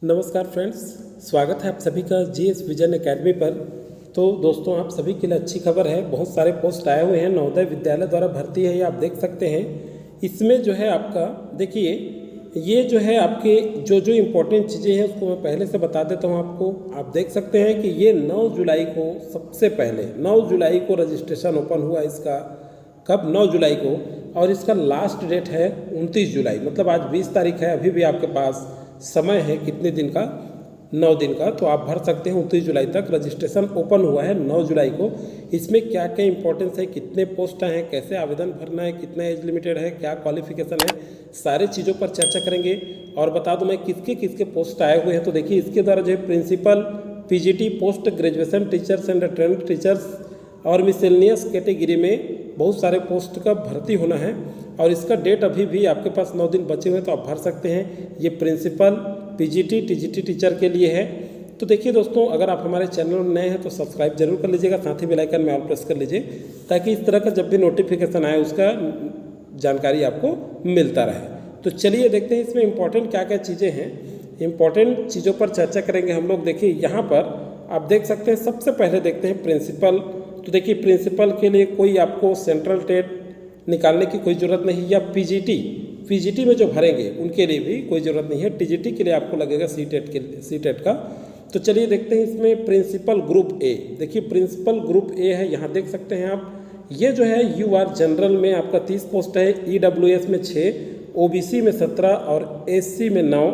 नमस्कार फ्रेंड्स, स्वागत है आप सभी का जीएस विजन एकेडमी पर। तो दोस्तों, आप सभी के लिए अच्छी खबर है। बहुत सारे पोस्ट आए हुए हैं, नवोदय विद्यालय द्वारा भर्ती है, ये आप देख सकते हैं। इसमें जो है आपका देखिए, ये जो है आपके जो इम्पोर्टेंट चीज़ें हैं उसको मैं पहले से बता देता हूँ आपको। आप देख सकते हैं कि ये 9 जुलाई को, सबसे पहले 9 जुलाई को रजिस्ट्रेशन ओपन हुआ इसका। कब? 9 जुलाई को। और इसका लास्ट डेट है 29 जुलाई, मतलब आज 20 तारीख है। अभी भी आपके पास समय है कितने दिन का? 9 दिन का। तो आप भर सकते हैं 29 जुलाई तक। रजिस्ट्रेशन ओपन हुआ है 9 जुलाई को। इसमें क्या क्या इंपॉर्टेंस है, कितने पोस्ट हैं, कैसे आवेदन भरना है, कितना एज लिमिटेड है, क्या क्वालिफिकेशन है, सारे चीज़ों पर चर्चा करेंगे। और बता दूं मैं किसके किसके पोस्ट आए हुए हैं। तो देखिए, इसके द्वारा जो है principal, PGT, post graduation teachers and trained teachers और मिसलेनियस कैटेगरी में बहुत सारे पोस्ट का भर्ती होना है। और इसका डेट अभी भी आपके पास 9 दिन बचे हुए हैं, तो आप भर सकते हैं। ये प्रिंसिपल, पीजीटी, टीजीटी टीचर के लिए है। तो देखिए दोस्तों, अगर आप हमारे चैनल में नए हैं तो सब्सक्राइब जरूर कर लीजिएगा, साथ ही बेल आइकन में ऑल प्रेस कर लीजिए, ताकि इस तरह का जब भी नोटिफिकेशन आए उसका जानकारी आपको मिलता रहे। तो चलिए देखते हैं इसमें इंपॉर्टेंट क्या क्या चीज़ें हैं। इंपॉर्टेंट चीज़ों पर चर्चा करेंगे हम लोग। देखिए यहाँ पर आप देख सकते हैं, सबसे पहले देखते हैं प्रिंसिपल। तो देखिए, प्रिंसिपल के लिए कोई आपको सेंट्रल टेट निकालने की कोई ज़रूरत नहीं, या पीजीटी में जो भरेंगे उनके लिए भी कोई ज़रूरत नहीं है। टीजीटी के लिए आपको लगेगा सीटेट का। तो चलिए देखते हैं इसमें प्रिंसिपल ग्रुप ए। देखिए, प्रिंसिपल ग्रुप ए है, यहाँ देख सकते हैं आप। ये जो है यूआर जनरल में आपका 30 पोस्ट है, ईडब्ल्यूएस में 6, ओबीसी में 17 और एससी में 9,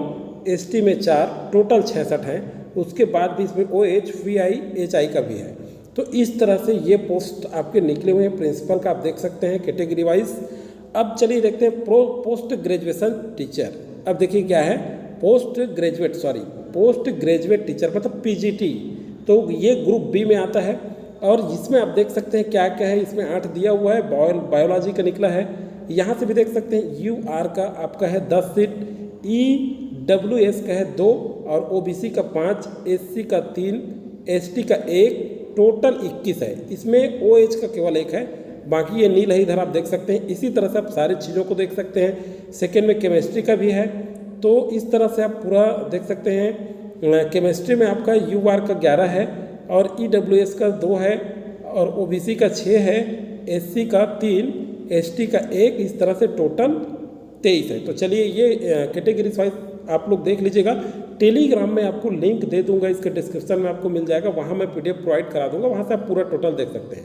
एसटी में 4, टोटल 66 हैं। उसके बाद भी इसमें ओएच, वीआई, एचआई का भी है। तो इस तरह से ये पोस्ट आपके निकले हुए हैं प्रिंसिपल का, आप देख सकते हैं कैटेगरी वाइज। अब चलिए देखते हैं पोस्ट ग्रेजुएशन टीचर। अब देखिए क्या है, पोस्ट ग्रेजुएट टीचर मतलब पीजीटी। तो ये ग्रुप बी में आता है। और इसमें आप देख सकते हैं क्या क्या है। इसमें 8 दिया हुआ है, बायोलॉजी का निकला है। यहाँ से भी देख सकते हैं यूआर का आपका है 10 सीट, ईडब्ल्यूएस का है 2 और ओबीसी का 5, एससी का 3, एसटी का 1, टोटल 21 है। इसमें ओएच का केवल 1 है, बाकी ये नील है। इधर आप देख सकते हैं। इसी तरह से आप सारी चीज़ों को देख सकते हैं। सेकेंड में केमिस्ट्री का भी है। तो इस तरह से आप पूरा देख सकते हैं। केमिस्ट्री में आपका यूआर का 11 है और ईडब्ल्यूएस का 2 है और ओबीसी का 6 है, एससी का 3, एसटी का 1, इस तरह से टोटल 23 है। तो चलिए ये कैटेगरीज वाइज आप लोग देख लीजिएगा। टेलीग्राम में आपको लिंक दे दूंगा, इसके डिस्क्रिप्शन में आपको मिल जाएगा, वहाँ मैं पीडीएफ प्रोवाइड करा दूंगा, वहाँ से आप पूरा टोटल देख सकते हैं।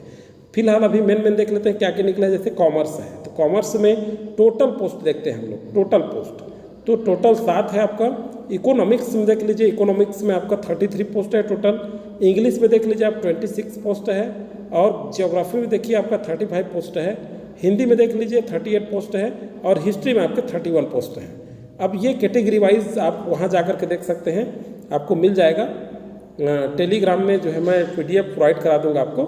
फिलहाल अभी मेन देख लेते हैं क्या क्या निकला है। जैसे कॉमर्स है, तो कॉमर्स में टोटल पोस्ट देखते हैं हम लोग। टोटल पोस्ट तो टोटल 7 है आपका। इकोनॉमिक्स में देख लीजिए, इकोनॉमिक्स में आपका 33 पोस्ट है टोटल। इंग्लिश में देख लीजिए आप 26 पोस्ट है। और ज्योग्राफी में देखिए आपका 35 पोस्ट है। हिंदी में देख लीजिए 38 पोस्ट है और हिस्ट्री में आपके 31 पोस्ट हैं। अब ये कैटेगरी वाइज आप वहाँ जाकर के देख सकते हैं, आपको मिल जाएगा। टेलीग्राम में जो है मैं पीडीएफ प्रोवाइड करा दूंगा आपको।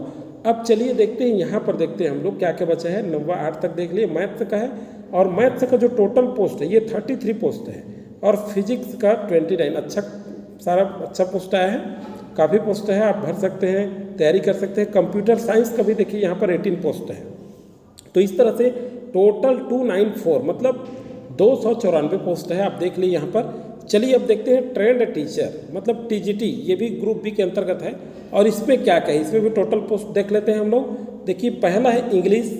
अब चलिए देखते हैं, यहाँ पर देखते हैं हम लोग क्या क्या बचा है। 9वां 8 तक देख लिए। मैथ्स का है, और मैथ्स का जो टोटल पोस्ट है ये 33 पोस्ट है और फिजिक्स का 29। अच्छा पोस्ट आया है, काफ़ी पोस्ट है, आप भर सकते हैं, तैयारी कर सकते हैं। कंप्यूटर साइंस का भी देखिए यहाँ पर 18 पोस्ट है। तो इस तरह से टोटल 294 मतलब 294 पोस्ट है, आप देख लीजिए यहाँ पर। चलिए अब देखते हैं ट्रेंड टीचर मतलब टीजीटी, ये भी ग्रुप बी के अंतर्गत है। और इसमें क्या क्या है, इसमें भी टोटल पोस्ट देख लेते हैं हम लोग। देखिए, पहला है इंग्लिश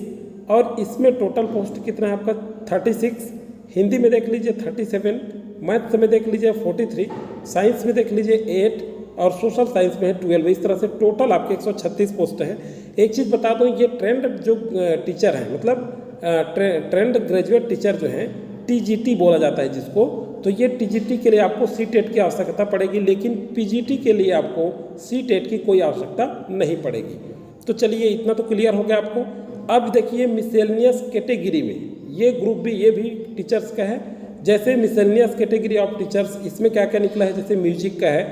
और इसमें टोटल पोस्ट कितना है आपका 36। हिंदी में देख लीजिए 37, मैथ्स में देख लीजिए 43, साइंस में देख लीजिए 8 और सोशल साइंस में है 12। इस तरह से टोटल आपके 136 पोस्ट हैं। एक चीज़ बता दूँ, ये ट्रेंड जो टीचर हैं मतलब ट्रेंड ग्रेजुएट टीचर जो हैं, टीजीटी बोला जाता है जिसको। तो ये टीजीटी के लिए आपको सीटेट की आवश्यकता पड़ेगी, लेकिन पीजीटी के लिए आपको सीटेट की कोई आवश्यकता नहीं पड़ेगी। तो चलिए इतना तो क्लियर हो गया आपको। अब देखिए मिसलेनियस कैटेगरी में ये ग्रुप भी, ये भी टीचर्स का है। जैसे मिसलेनियस कैटेगरी ऑफ टीचर्स, इसमें क्या क्या निकला है। जैसे म्यूजिक का है,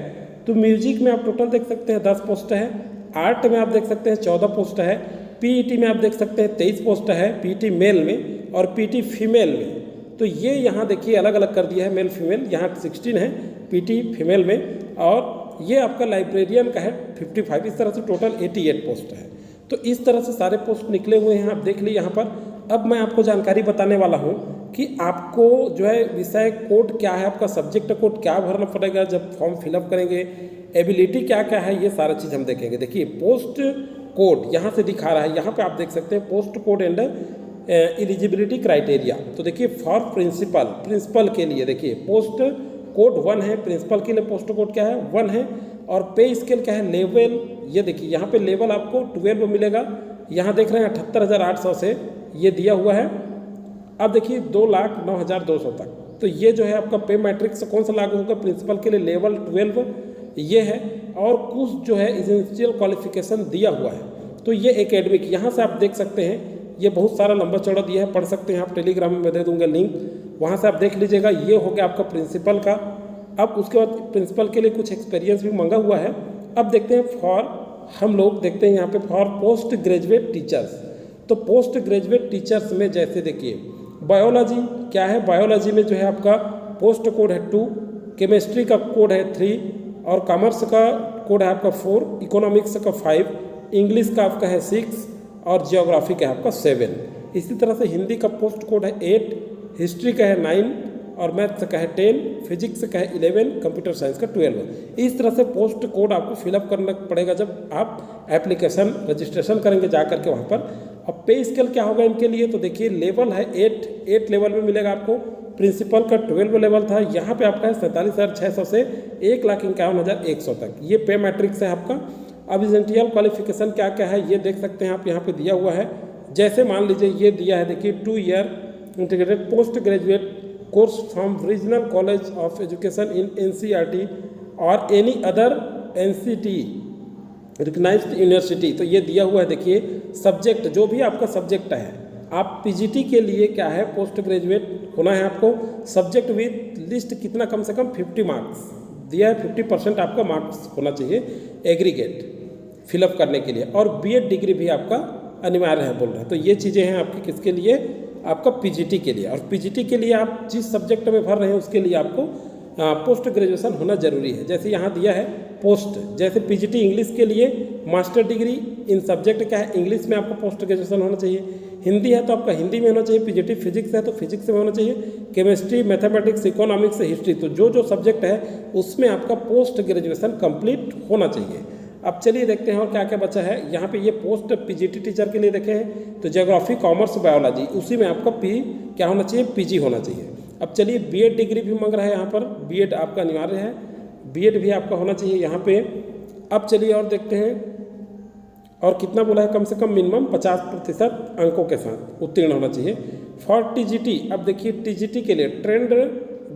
तो म्यूजिक में आप टोटल देख सकते हैं 10 पोस्ट है। आर्ट में आप देख सकते हैं 14 पोस्ट है। पीईटी में आप देख सकते हैं 23 पोस्ट है, पीईटी मेल में और पीईटी फीमेल में। तो ये यहाँ देखिए अलग अलग कर दिया है, मेल फीमेल। यहाँ 16 है पीटी फीमेल में, और ये आपका लाइब्रेरियन का है 55। इस तरह से टोटल 88 पोस्ट है। तो इस तरह से सारे पोस्ट निकले हुए हैं, आप देख लीजिए यहाँ पर। अब मैं आपको जानकारी बताने वाला हूँ कि आपको जो है विषय कोड क्या है, आपका सब्जेक्ट कोड क्या भरना पड़ेगा जब फॉर्म फिलअप करेंगे, एबिलिटी क्या क्या है, ये सारा चीज़ हम देखेंगे। देखिए पोस्ट कोड यहाँ से दिखा रहा है, यहाँ पे आप देख सकते हैं post code and eligibility criteria. तो देखिए फॉर प्रिंसिपल के लिए देखिए पोस्ट कोड 1 है, प्रिंसिपल के लिए पोस्ट कोड क्या है 1 है, और पे स्केल क्या है लेवल, ये देखिए यहाँ पे लेवल आपको 12 मिलेगा। यहाँ देख रहे हैं 78,800 से ये दिया हुआ है। अब देखिए 2,09,200 तक, तो ये जो है आपका पे मैट्रिक्स कौन सा लागू होगा, प्रिंसिपल के लिए लेवल 12 ये है, और कुछ जो है एसेंशियल क्वालिफिकेशन दिया हुआ है। तो ये एकेडमिक यहाँ से आप देख सकते हैं, ये बहुत सारा लंबा चौड़ा दिया है, पढ़ सकते हैं आप, टेलीग्राम में दे दूंगा लिंक, वहाँ से आप देख लीजिएगा। ये हो गया आपका प्रिंसिपल का। अब उसके बाद प्रिंसिपल के लिए कुछ एक्सपीरियंस भी मांगा हुआ है। अब देखते हैं हम लोग देखते हैं यहाँ पे फॉर पोस्ट ग्रेजुएट टीचर्स। तो पोस्ट ग्रेजुएट टीचर्स में जैसे देखिए बायोलॉजी क्या है, बायोलॉजी में जो है आपका पोस्ट कोड है 2, केमिस्ट्री का कोड है 3, और कॉमर्स का कोड है आपका 4, इकोनॉमिक्स का 5, इंग्लिश का आपका है 6, और जियोग्राफी का है आपका 7। इसी तरह से हिंदी का पोस्ट कोड है 8, हिस्ट्री का है 9, और मैथ्स का है 10, फिजिक्स का है 11, कंप्यूटर साइंस का 12। इस तरह से पोस्ट कोड आपको फिलअप करना पड़ेगा जब आप एप्लीकेशन रजिस्ट्रेशन करेंगे जा करके वहाँ पर। अब पे स्केल क्या होगा इनके लिए, तो देखिए लेवल है 8 लेवल में मिलेगा आपको। प्रिंसिपल का 12 लेवल था, यहाँ पे आपका है 47,600 से 1,51,100 तक, ये पे मैट्रिक्स है आपका। अब एसेंशियल क्वालिफिकेशन क्या क्या है ये देख सकते हैं आप, यहाँ पे दिया हुआ है। जैसे मान लीजिए ये दिया है, देखिए 2 year integrated post graduate course from regional college of education in NCERT और any other NCT recognised university. तो ये दिया हुआ है, देखिए सब्जेक्ट जो भी आपका सब्जेक्ट है, आप PGT के लिए क्या है पोस्ट ग्रेजुएट होना है आपको। सब्जेक्ट विथ लिस्ट कितना, कम से कम 50 मार्क्स दिया है, 50% आपका मार्क्स होना चाहिए एग्रीगेट फिलअप करने के लिए, और BEd डिग्री भी आपका अनिवार्य है बोल रहे हैं। तो ये चीज़ें हैं आपकी किसके लिए, आपका PGT के लिए। और PGT के लिए आप जिस सब्जेक्ट में भर रहे हैं उसके लिए आपको पोस्ट ग्रेजुएशन होना जरूरी है। जैसे यहाँ दिया है पोस्ट, जैसे PGT इंग्लिश के लिए मास्टर डिग्री इन सब्जेक्ट क्या है, इंग्लिश में आपको पोस्ट ग्रेजुएशन होना चाहिए। हिंदी है तो आपका हिंदी में होना चाहिए, PGT फिजिक्स है तो फिजिक्स में होना चाहिए, केमिस्ट्री, मैथमेटिक्स, इकोनॉमिक्स, हिस्ट्री, तो जो सब्जेक्ट है उसमें आपका पोस्ट ग्रेजुएशन कंप्लीट होना चाहिए। अब चलिए देखते हैं और क्या क्या बचा है। यहाँ पे ये पोस्ट PGT टीचर के लिए देखे हैं तो ज्योग्राफी, कॉमर्स, बायोलॉजी, उसी में आपका क्या होना चाहिए, PG होना चाहिए। अब चलिए BEd डिग्री भी मांग रहा है यहाँ पर, BEd आपका अनिवार्य है, BEd भी आपका होना चाहिए यहाँ पे। अब चलिए और देखते हैं, और कितना बोला है, कम से कम मिनिमम 50% अंकों के साथ उत्तीर्ण होना चाहिए। फॉर TGT, अब देखिए TGT के लिए ट्रेंड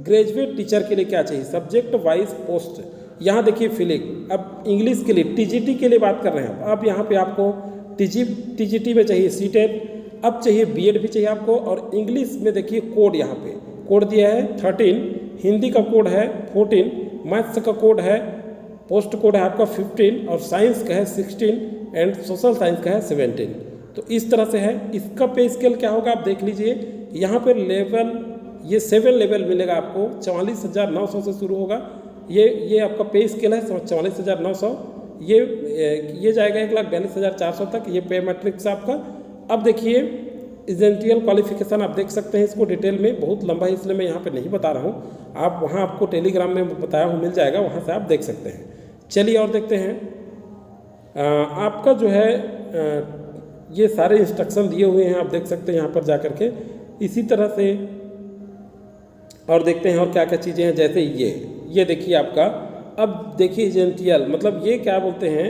ग्रेजुएट टीचर के लिए क्या चाहिए, सब्जेक्ट वाइज पोस्ट, यहाँ देखिए फिलिंग। अब इंग्लिश के लिए TGT के लिए बात कर रहे हैं अब यहाँ पे आपको TGT में चाहिए C10, अब चाहिए BEd भी चाहिए आपको, और इंग्लिश में देखिए कोड, यहाँ पे कोड दिया है 13, हिंदी का कोड है 14, मैथ्स का कोड है पोस्ट कोड है आपका 15, और साइंस का है 16, एंड सोशल साइंस का है 17। तो इस तरह से है। इसका पे स्केल क्या होगा आप देख लीजिए, यहाँ पर लेवल ये 7 लेवल मिलेगा आपको, 44,900 से शुरू होगा। ये आपका पे स्केल है 44,900, ये जाएगा 1,42,400 तक, ये पे मैट्रिक्स आपका। अब देखिए एसेंशियल क्वालिफिकेशन आप देख सकते हैं, इसको डिटेल में बहुत लंबा है इसलिए मैं यहाँ पे नहीं बता रहा हूँ, आप वहाँ आपको टेलीग्राम में बताया हूँ मिल जाएगा, वहाँ से आप देख सकते हैं। चलिए और देखते हैं, आपका जो है ये सारे इंस्ट्रक्शन दिए हुए हैं, आप देख सकते हैं यहाँ पर जा करके। इसी तरह से और देखते हैं और क्या क्या चीज़ें हैं, जैसे ये देखिए आपका। अब देखिए एसेंशियल मतलब ये क्या बोलते हैं,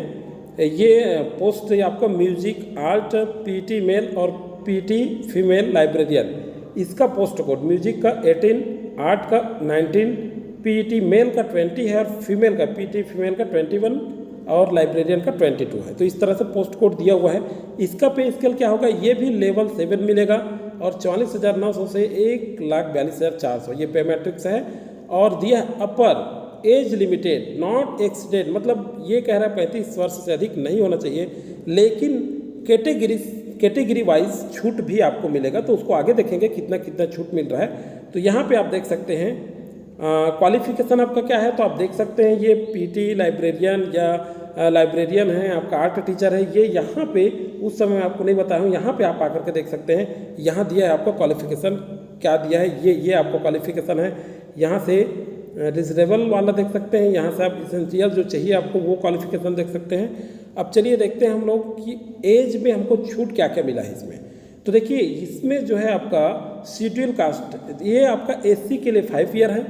ये पोस्ट है आपका म्यूजिक, आर्ट, PT मेल और PT फीमेल लाइब्रेरियन, इसका पोस्ट कोड म्यूजिक का 18, आर्ट का 19, PT मेल का 20 है, और फीमेल का PT फीमेल का 21, और लाइब्रेरियन का 22 है। तो इस तरह से पोस्ट कोड दिया हुआ है। इसका पे स्केल क्या होगा, ये भी लेवल 7 मिलेगा, और 44,900 से 1,42,400 ये पे मैट्रिक्स है। और दिया अपर एज लिमिटेड नॉट एक्सीडेड, मतलब ये कह रहा है 35 वर्ष से अधिक नहीं होना चाहिए, लेकिन कैटेगरी वाइज छूट भी आपको मिलेगा, तो उसको आगे देखेंगे कितना कितना छूट मिल रहा है। तो यहाँ पे आप देख सकते हैं क्वालिफिकेशन आपका क्या है, तो आप देख सकते हैं ये PT लाइब्रेरियन या लाइब्रेरियन है, आपका आर्ट टीचर है, ये यहाँ पे उस समय मैं आपको नहीं बताया हूँ, यहाँ पे आप आकर के देख सकते हैं, यहाँ दिया है आपका क्वालिफिकेशन क्या दिया है, ये आपको क्वालिफिकेशन है। यहाँ से रिजनेबल वाला देख सकते हैं, यहाँ से आप इसेंशियल जो चाहिए आपको वो क्वालिफिकेशन देख सकते हैं। अब चलिए देखते हैं हम लोग कि एज में हमको छूट क्या क्या मिला है इसमें। तो देखिए इसमें जो है आपका शेड्यूल कास्ट, ये आपका SC के लिए 5 ईयर है,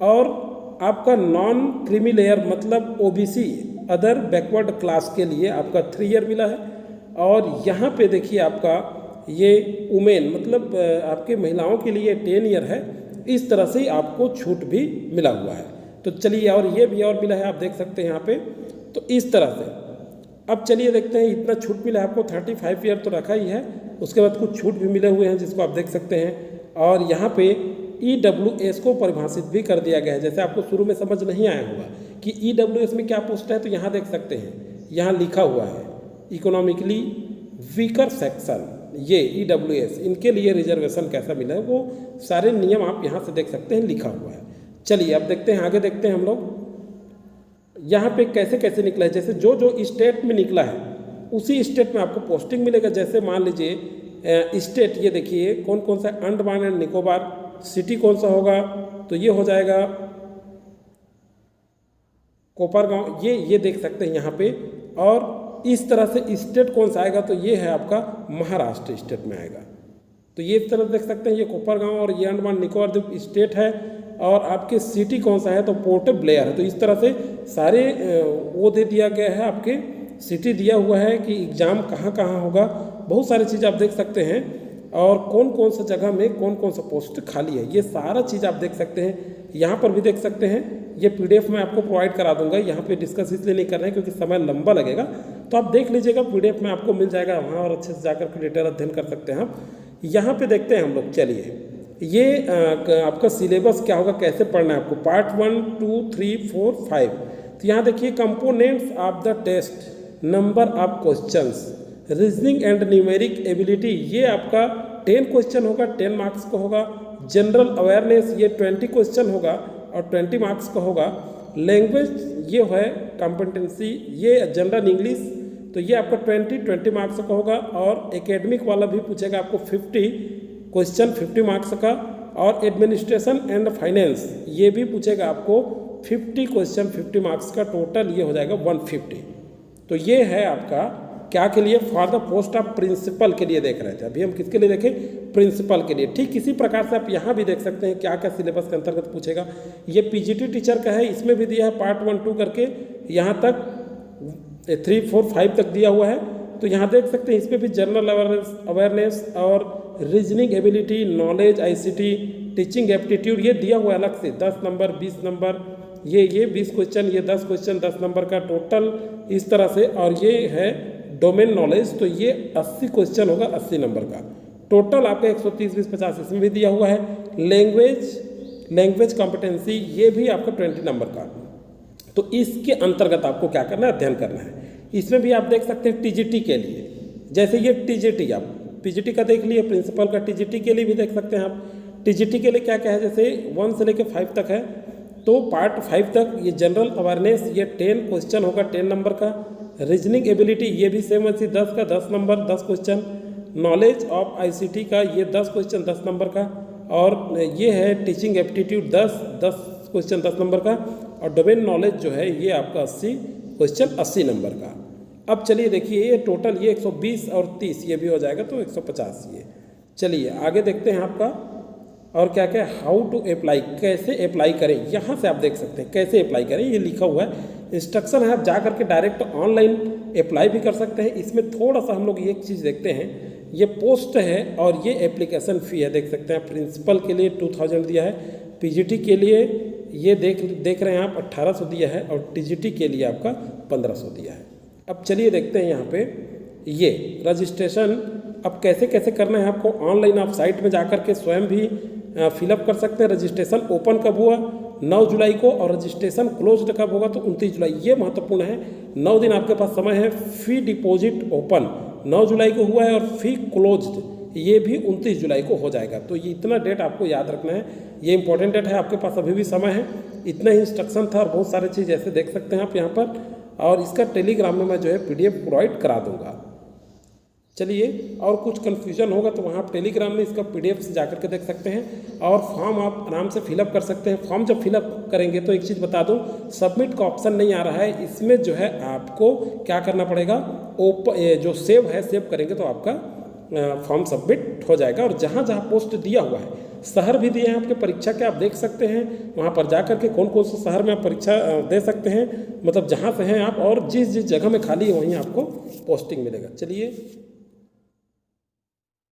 और आपका नॉन क्रीमी लेयर मतलब OBC अदर बैकवर्ड क्लास के लिए आपका 3 ईयर मिला है। और यहाँ पे देखिए आपका ये वुमेन मतलब आपके महिलाओं के लिए 10 ईयर है। इस तरह से आपको छूट भी मिला हुआ है। तो चलिए, और ये भी और मिला है, आप देख सकते हैं यहाँ पे। तो इस तरह से अब चलिए देखते हैं, इतना छूट मिला है आपको, 35 ईयर तो रखा ही है, उसके बाद कुछ छूट भी मिले हुए हैं जिसको आप देख सकते हैं। और यहाँ पे EWS को परिभाषित भी कर दिया गया है। जैसे आपको शुरू में समझ नहीं आया होगा कि EWS में क्या पोस्ट है, तो यहाँ देख सकते हैं, यहाँ लिखा हुआ है इकोनॉमिकली वीकर सेक्शन, ये EWS, इनके लिए रिजर्वेशन कैसा मिला है वो सारे नियम आप यहाँ से देख सकते हैं, लिखा हुआ है। चलिए अब देखते हैं, आगे देखते हैं हम लोग यहाँ पे कैसे कैसे निकला है। जैसे जो जो स्टेट में निकला है उसी स्टेट में आपको पोस्टिंग मिलेगा। जैसे मान लीजिए स्टेट, ये देखिए कौन कौन सा, अंडमान एंड निकोबार। सिटी कौन सा होगा, तो ये हो जाएगा कोपरगांव, ये देख सकते हैं यहाँ पे। और इस तरह से स्टेट कौन सा आएगा, तो ये है आपका महाराष्ट्र स्टेट में आएगा। तो ये इस तरह देख सकते हैं, ये कोपरगांव और ये अंडमान निकोबार स्टेट है। और आपके सिटी कौन सा है, तो पोर्ट ब्लेयर है। तो इस तरह से सारे वो दे दिया गया है, आपके सिटी दिया हुआ है कि एग्ज़ाम कहाँ कहाँ होगा, बहुत सारी चीज़ आप देख सकते हैं। और कौन कौन सा जगह में कौन कौन सा पोस्ट खाली है, ये सारा चीज़ आप देख सकते हैं। यहाँ पर भी देख सकते हैं, ये PDF मैं आपको प्रोवाइड करा दूंगा। यहाँ पे डिस्कस इसलिए नहीं कर रहे हैं क्योंकि समय लंबा लगेगा, तो आप देख लीजिएगा, PDF में आपको मिल जाएगा वहाँ, और अच्छे से जाकर के डिटेल अध्ययन कर सकते हैं आप। यहाँ पे देखते हैं हम लोग, चलिए ये आपका सिलेबस क्या होगा, कैसे पढ़ना है आपको, पार्ट 1, 2, 3, 4, 5। तो यहाँ देखिए components of the test, number of questions, reasoning and numeric ability, ये आपका 10 क्वेश्चन होगा, 10 मार्क्स का होगा। जनरल अवेयरनेस ये 20 क्वेश्चन होगा और 20 मार्क्स का होगा। लैंग्वेज ये है कॉम्पिटेंसी, ये जनरल इंग्लिश, तो ये आपका 20 मार्क्स का होगा। और एकेडमिक वाला भी पूछेगा आपको 50 क्वेश्चन 50 मार्क्स का। और एडमिनिस्ट्रेशन एंड फाइनेंस ये भी पूछेगा आपको 50 क्वेश्चन 50 मार्क्स का, टोटल ये हो जाएगा 150। तो ये है आपका क्या के लिए, for the post of principal के लिए देख रहे थे। अभी हम किसके लिए देखें, प्रिंसिपल के लिए। ठीक इसी प्रकार से आप यहाँ भी देख सकते हैं क्या क्या सिलेबस के अंतर्गत पूछेगा। ये PGT टीचर का है, इसमें भी दिया है पार्ट 1, 2 करके, यहाँ तक 3, 4, 5 तक दिया हुआ है। तो यहाँ देख सकते हैं, इसमें भी जनरल अवेयरनेस और reasoning ability, knowledge, ICT, teaching aptitude ये दिया हुआ है अलग से, 10 नंबर 20 नंबर, ये 20 क्वेश्चन, ये 10 क्वेश्चन 10 नंबर का टोटल इस तरह से। और ये है डोमेन नॉलेज, तो ये 80 क्वेश्चन होगा 80 नंबर का टोटल आपका, 130, 20, 50 इसमें भी दिया हुआ है। लैंग्वेज कॉम्पिटेंसी ये भी आपका 20 नंबर का। तो इसके अंतर्गत आपको क्या करना है, अध्ययन करना है। इसमें भी आप देख सकते हैं TGT के लिए, जैसे ये TGT, आप PGT का देख लिए, प्रिंसिपल का TGT के लिए भी देख सकते हैं आप। TGT के लिए क्या क्या है, जैसे 1 से लेकर 5 तक है, तो पार्ट 5 तक ये जनरल अवेयरनेस ये 10 क्वेश्चन होगा 10 नंबर का। रीजनिंग एबिलिटी ये भी सेम ऐसी 10 का 10 number 10 question. Knowledge of ICT का ये 10 क्वेश्चन 10 नंबर का। और ये है टीचिंग एप्टीट्यूड 10 क्वेश्चन 10 नंबर का। और डोमेन नॉलेज जो है ये आपका 80 क्वेश्चन 80 नंबर का। अब चलिए देखिए, ये टोटल ये 120 और 30 ये भी हो जाएगा, तो 150 ये। चलिए आगे देखते हैं आपका और क्या क्या, हाउ टू अप्लाई, कैसे अप्लाई करें। यहाँ से आप देख सकते हैं कैसे अप्लाई करें, ये लिखा हुआ है, इंस्ट्रक्शन है। आप जा करके डायरेक्ट ऑनलाइन अप्लाई भी कर सकते हैं। इसमें थोड़ा सा हम लोग एक चीज़ देखते हैं, ये पोस्ट है और ये एप्लीकेशन फ़ी है, देख सकते हैं। प्रिंसिपल के लिए 2000 दिया है, PGT के लिए ये देख रहे हैं आप 1800 दिया है, और TGT के लिए आपका 1500 दिया है। अब चलिए देखते हैं यहाँ पे ये रजिस्ट्रेशन अब कैसे कैसे करना है आपको। ऑनलाइन आप साइट में जाकर के स्वयं भी फिलअप कर सकते हैं। रजिस्ट्रेशन ओपन कब हुआ, 9 जुलाई को, और रजिस्ट्रेशन क्लोज्ड कब होगा, तो 29 जुलाई। ये महत्वपूर्ण है, 9 दिन आपके पास समय है। फी डिपॉजिट ओपन 9 जुलाई को हुआ है, और फी क्लोज्ड ये भी 29 जुलाई को हो जाएगा। तो ये इतना डेट आपको याद रखना है, ये इंपॉर्टेंट डेट है, आपके पास अभी भी समय है। इतना ही इंस्ट्रक्शन था और बहुत सारी चीज़ ऐसे देख सकते हैं आप यहाँ पर। और इसका टेलीग्राम में मैं जो है PDF प्रोवाइड करा दूँगा। चलिए, और कुछ कन्फ्यूजन होगा तो वहाँ आप टेलीग्राम में इसका PDF से जाकर के देख सकते हैं और फॉर्म आप आराम से फिलअप कर सकते हैं। फॉर्म जब फिलअप करेंगे तो एक चीज़ बता दूं, सबमिट का ऑप्शन नहीं आ रहा है इसमें, जो है आपको क्या करना पड़ेगा, जो सेव है, सेव करेंगे तो आपका फॉर्म सबमिट हो जाएगा। और जहाँ जहाँ पोस्ट दिया हुआ है, शहर भी दिए हैं आपके परीक्षा के, आप देख सकते हैं वहाँ पर जा कर के कौन कौन से शहर में आप परीक्षा दे सकते हैं, मतलब जहाँ से हैं आप, और जिस जिस जगह में खाली है वहीं आपको पोस्टिंग मिलेगा। चलिए।